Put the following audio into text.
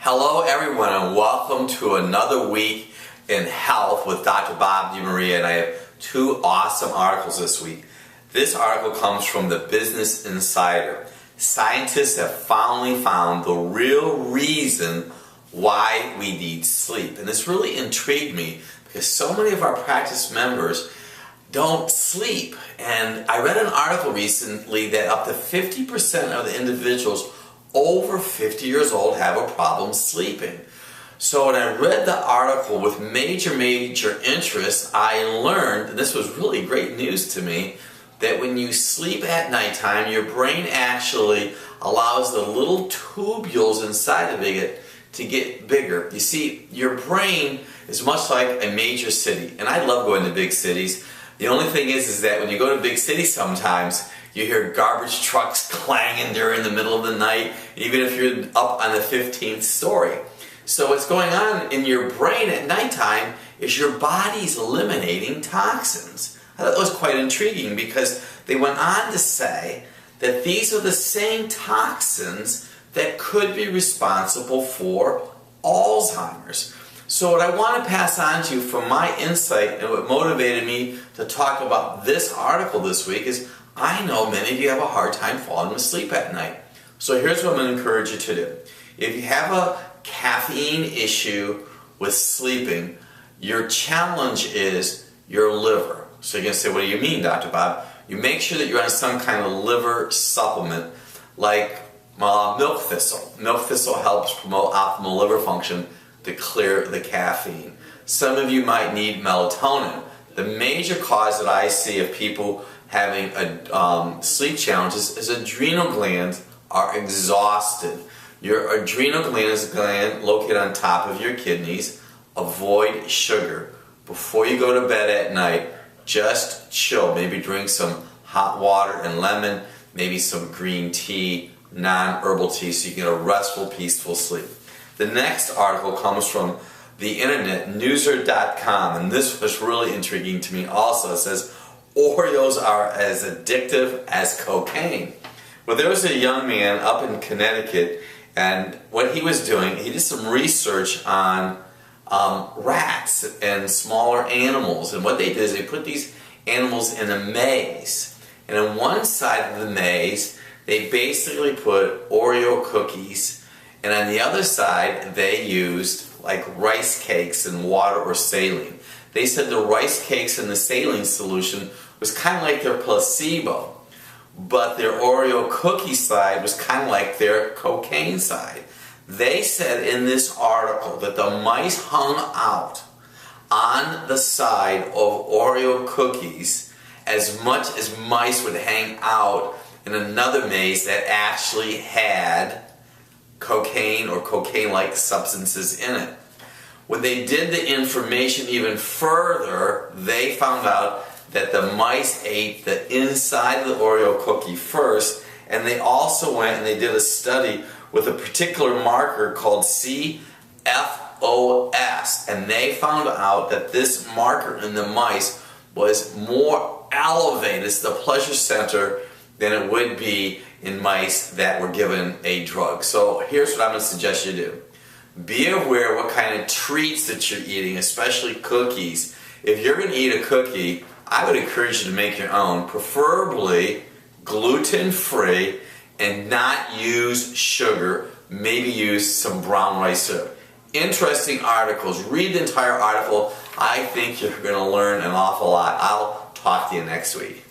Hello everyone and welcome to another week in health with Dr. Bob DeMaria, and I have two awesome articles this week. This article comes from the Business Insider. Scientists have finally found the real reason why we need sleep, and this really intrigued me because so many of our practice members don't sleep. And I read an article recently that up to 50% of the individuals over 50 years old have a problem sleeping. So when I read the article with major interest, I learned, and this was really great news to me, that when you sleep at nighttime, your brain actually allows the little tubules inside of it to get bigger. You see, your brain is much like a major city, and I love going to big cities. The only thing is that when you go to big cities sometimes, you hear garbage trucks clanging during the middle of the night, even if you're up on the 15th story. So what's going on in your brain at nighttime is your body's eliminating toxins. I thought that was quite intriguing because they went on to say that these are the same toxins that could be responsible for Alzheimer's. So what I want to pass on to you from my insight and what motivated me to talk about this article this week is I know many of you have a hard time falling asleep at night. So here's what I'm going to encourage you to do. If you have a caffeine issue with sleeping, your challenge is your liver. So you're going to say, what do you mean, Dr. Bob? You make sure that you're on some kind of liver supplement like milk thistle. Milk thistle helps promote optimal liver function to clear the caffeine. Some of you might need melatonin. The major cause that I see of people having sleep challenges is adrenal glands are exhausted. Your adrenal gland is a gland located on top of your kidneys. Avoid sugar. Before you go to bed at night, just chill. Maybe drink some hot water and lemon, maybe some green tea, non-herbal tea, so you get a restful, peaceful sleep. The next article comes from the internet, newser.com, and this was really intriguing to me also. It says, Oreos are as addictive as cocaine. Well, there was a young man up in Connecticut, and what he was doing, he did some research on rats and smaller animals, and what they did is they put these animals in a maze, and on one side of the maze they basically put Oreo cookies, and on the other side they used like rice cakes and water or saline. They said the rice cakes and the saline solution was kind of like their placebo, but their Oreo cookie side was kind of like their cocaine side. They said in this article that the mice hung out on the side of Oreo cookies as much as mice would hang out in another maze that actually had cocaine or cocaine-like substances in it. When they did the information even further, they found out that the mice ate the inside of the Oreo cookie first, and they also went and they did a study with a particular marker called CFOS, and they found out that this marker in the mice was more elevated, it's the pleasure center, than it would be in mice that were given a drug. So here's what I'm going to suggest you do. Be aware what kind of treats that you're eating, especially cookies. If you're going to eat a cookie, I would encourage you to make your own, preferably gluten-free, and not use sugar. Maybe use some brown rice syrup. Interesting articles. Read the entire article. I think you're going to learn an awful lot. I'll talk to you next week.